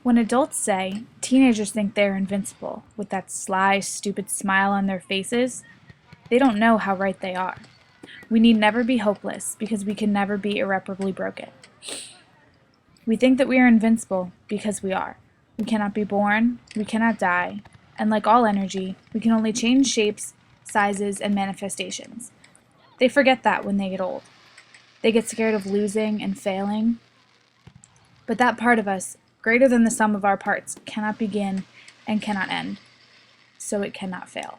When adults say teenagers think they're invincible with that sly, stupid smile on their faces, they don't know how right they are. We need never be hopeless because we can never be irreparably broken. We think that we are invincible because we are. We cannot be born, we cannot die, and like all energy, we can only change shapes, sizes, and manifestations. They forget that when they get old. They get scared of losing and failing. But that part of us, greater than the sum of our parts, cannot begin and cannot end, so it cannot fail.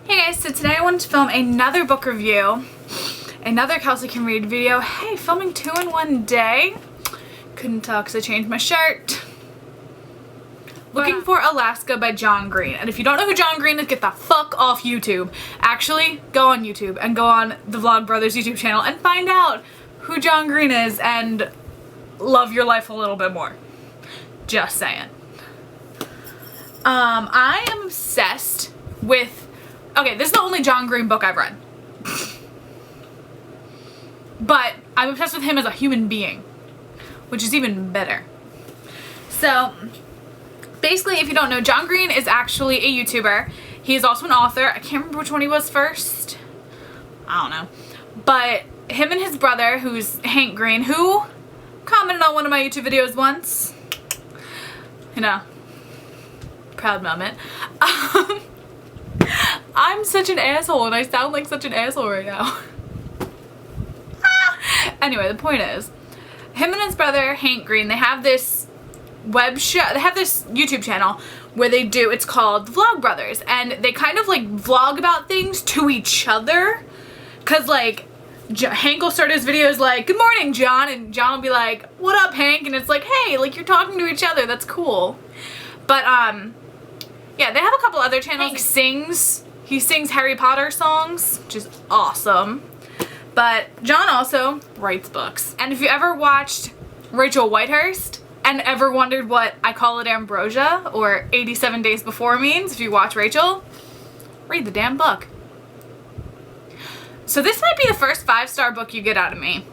Hey guys, so today I wanted to film another book review, another Kelsey Can Read video. Hey, filming 2 in 1 day. Couldn't tell because I changed my shirt. Looking for Alaska by John Green. And if you don't know who John Green is, get the fuck off YouTube. Actually, go on YouTube and go on the Vlogbrothers YouTube channel and find out who John Green is and love your life a little bit more. Just saying. I am obsessed with... Okay, this is the only John Green book I've read. But I'm obsessed with him as a human being, which is even better. So... basically, if you don't know, John Green is actually a YouTuber. He is also an author. I can't remember which one he was first. I don't know. But him and his brother, who's Hank Green, who commented on one of my YouTube videos once. You know, proud moment. I'm such an asshole and I sound like such an asshole right now. Anyway, the point is, him and his brother, Hank Green, they have this web show, they have this YouTube channel where they do, it's called Vlogbrothers, and they kind of like vlog about things to each other, cause like Hank will start his videos like, good morning John, and John will be like, what up Hank, and it's like, hey, like you're talking to each other, that's cool. But yeah, they have a couple other channels. Hank he sings Harry Potter songs, which is awesome. But John also writes books, and if you ever watched Rachel Whitehurst and ever wondered what I Call It Ambrosia or 87 Days Before means, if you watch Rachel, read the damn book. So this might be the first 5-star book you get out of me.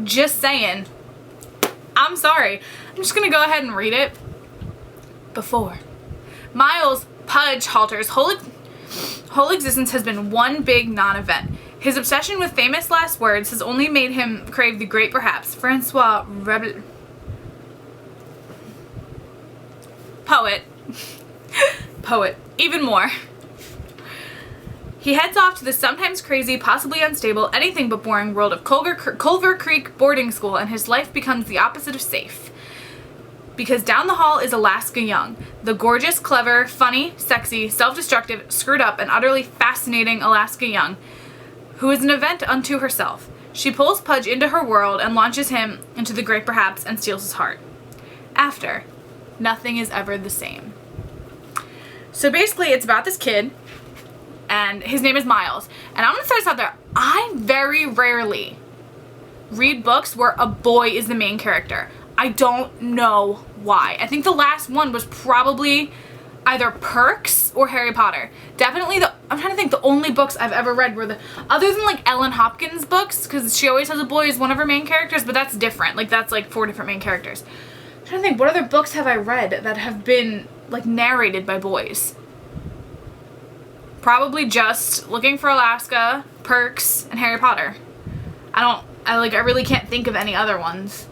Just saying. I'm sorry. I'm just gonna go ahead and read it. Before. Miles Pudge Halter's whole existence has been one big non-event. His obsession with famous last words has only made him crave the great perhaps Francois Rebel poet even more. He heads off to the sometimes crazy, possibly unstable, anything but boring world of Culver Creek boarding school, and his life becomes the opposite of safe. Because down the hall is Alaska Young, the gorgeous, clever, funny, sexy, self-destructive, screwed up, and utterly fascinating Alaska Young, who is an event unto herself. She pulls Pudge into her world and launches him into the great perhaps and steals his heart. After, nothing is ever the same. So basically, it's about this kid, and his name is Miles. And I'm gonna throw this out there. I very rarely read books where a boy is the main character. I don't know why. I think the last one was probably either Perks or Harry Potter. Definitely I'm trying to think, the only books I've ever read were other than like Ellen Hopkins books, because she always has a boy as one of her main characters, but that's different. Like that's like 4 different main characters. I'm trying to think, what other books have I read that have been like narrated by boys? Probably just Looking for Alaska, Perks, and Harry Potter. I really can't think of any other ones.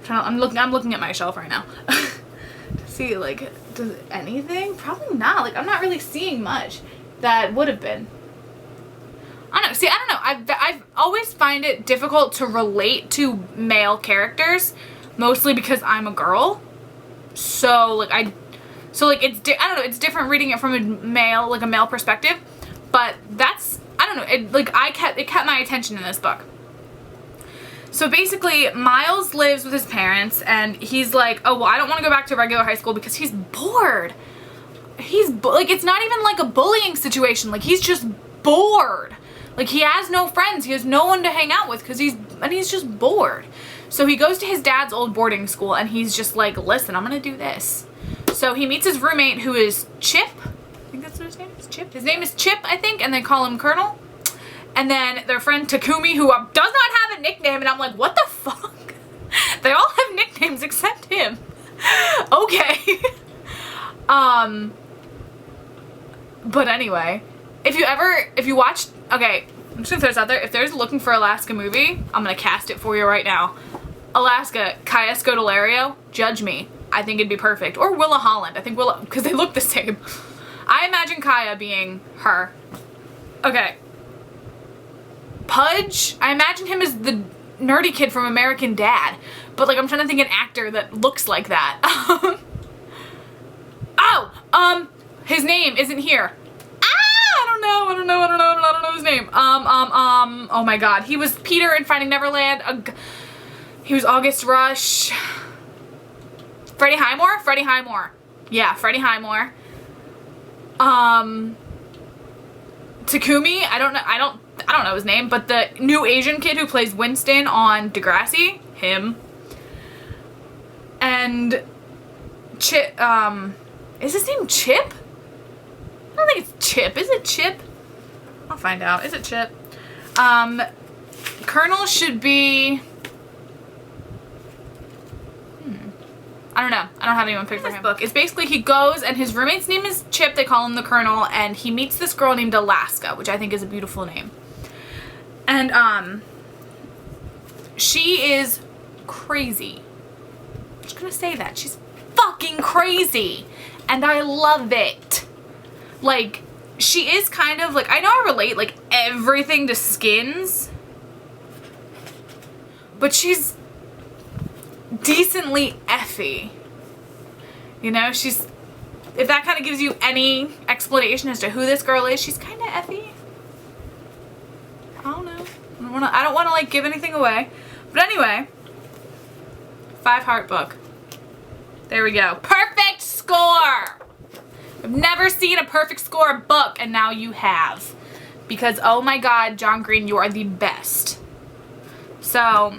I'm looking at my shelf right now. To see, like, does anything? Probably not. Like, I'm not really seeing much that would have been. I don't know. See, I don't know. I've always find it difficult to relate to male characters, mostly because I'm a girl. So, like, I don't know. It's different reading it from a male perspective. But that's, I don't know. It kept my attention in this book. So basically, Miles lives with his parents, and he's like, oh, well, I don't want to go back to regular high school because he's bored. Like, it's not even like a bullying situation. Like, he's just bored. Like, he has no friends. He has no one to hang out with because he's just bored. So he goes to his dad's old boarding school, and he's just like, listen, I'm going to do this. So he meets his roommate, who is Chip. I think that's what his name is, Chip. His name is Chip, I think, and they call him Colonel. And then their friend Takumi, who does not have a nickname, and I'm like, what the fuck? They all have nicknames except him. Okay. But anyway, if you watch, okay, I'm just gonna throw this out there. If there's a Looking for Alaska movie, I'm gonna cast it for you right now. Alaska, Kaya Scodelario, judge me. I think it'd be perfect. Or Willa Holland. I think Willa, because they look the same. I imagine Kaya being her. Okay. Pudge, I imagine him as the nerdy kid from American Dad. But like, I'm trying to think an actor that looks like that. His name isn't here. I don't know his name. Oh my god. He was Peter in Finding Neverland. He was August Rush. Freddie Highmore? Freddie Highmore. Yeah, Freddie Highmore. Takumi, I don't know his name, but the new Asian kid who plays Winston on Degrassi, him. And Chip, is his name Chip? I don't think it's Chip. Is it Chip? I'll find out. Is it Chip? Colonel should be... I don't know. I don't have anyone picked for him. This book is basically he goes and his roommate's name is Chip. They call him the Colonel, and he meets this girl named Alaska, which I think is a beautiful name. And she is crazy. I'm just gonna say that. She's fucking crazy. And I love it. Like, she is kind of like, I know I relate like everything to Skins, but she's decently effy. You know, she's, if that kind of gives you any explanation as to who this girl is, she's kind of effy. I don't know. I don't want to like give anything away. But anyway, 5-heart book. There we go. Perfect score! I've never seen a perfect score book, and now you have. Because, oh my god, John Green, you are the best. So,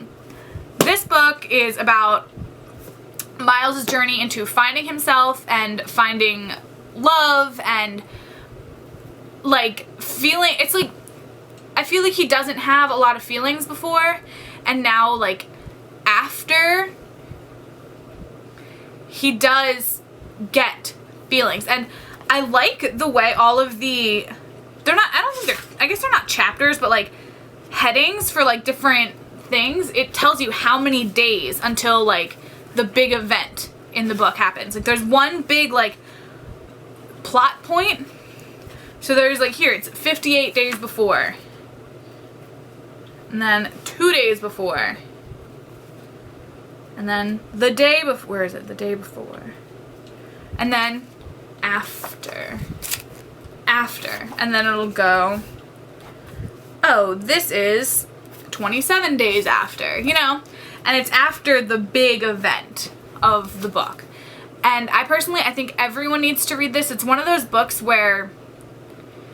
this book is about Miles' journey into finding himself and finding love and, like, feeling, it's like, I feel like he doesn't have a lot of feelings before, and now, like, after, he does get feelings. And I like the way all of the, they're not, I don't think they're, I guess they're not chapters, but like headings for like different things. It tells you how many days until like the big event in the book happens. Like there's one big like plot point. So there's like here, it's 58 days before. And then 2 days before. And then the day before, where is it? The day before. And then after. And then it'll go, oh, this is 27 days after, you know? And it's after the big event of the book. And I think everyone needs to read this. It's one of those books where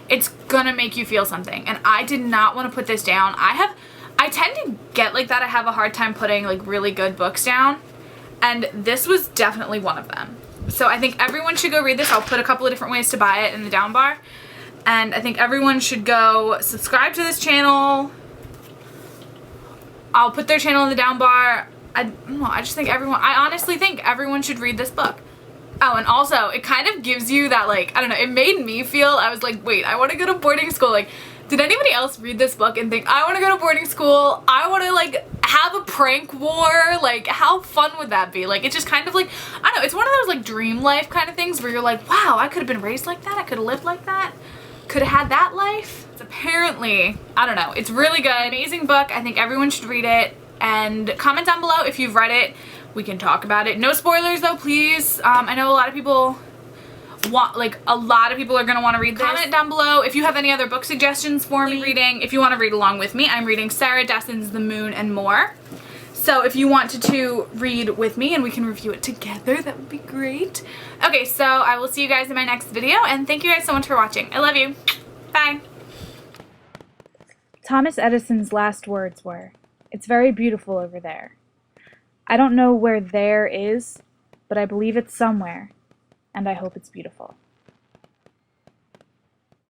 it's gonna make you feel something. And I did not want to put this down. I tend to get like that. I have a hard time putting like really good books down. And this was definitely one of them. So I think everyone should go read this. I'll put a couple of different ways to buy it in the down bar. And I think everyone should go subscribe to this channel. I'll put their channel in the down bar. I honestly think everyone should read this book. Oh, and also, it kind of gives you that, like, I don't know, it made me feel, I was like, wait, I want to go to boarding school. Like, did anybody else read this book and think, I want to go to boarding school, I want to, like, have a prank war? Like, how fun would that be? Like, it's just kind of like, I don't know, it's one of those, like, dream life kind of things where you're like, wow, I could have been raised like that, I could have lived like that, could have had that life. It's apparently, I don't know, it's really good, amazing book. I think everyone should read it, and comment down below if you've read it. We can talk about it. No spoilers though, please. I know a lot of people are gonna want to read this. Comment down below if you have any other book suggestions for me reading. If you want to read along with me, I'm reading Sarah Dessen's The Moon and More. So if you wanted to read with me and we can review it together, that would be great. Okay, so I will see you guys in my next video, and thank you guys so much for watching. I love you. Bye. Thomas Edison's last words were, "It's very beautiful over there." I don't know where there is, but I believe it's somewhere, and I hope it's beautiful.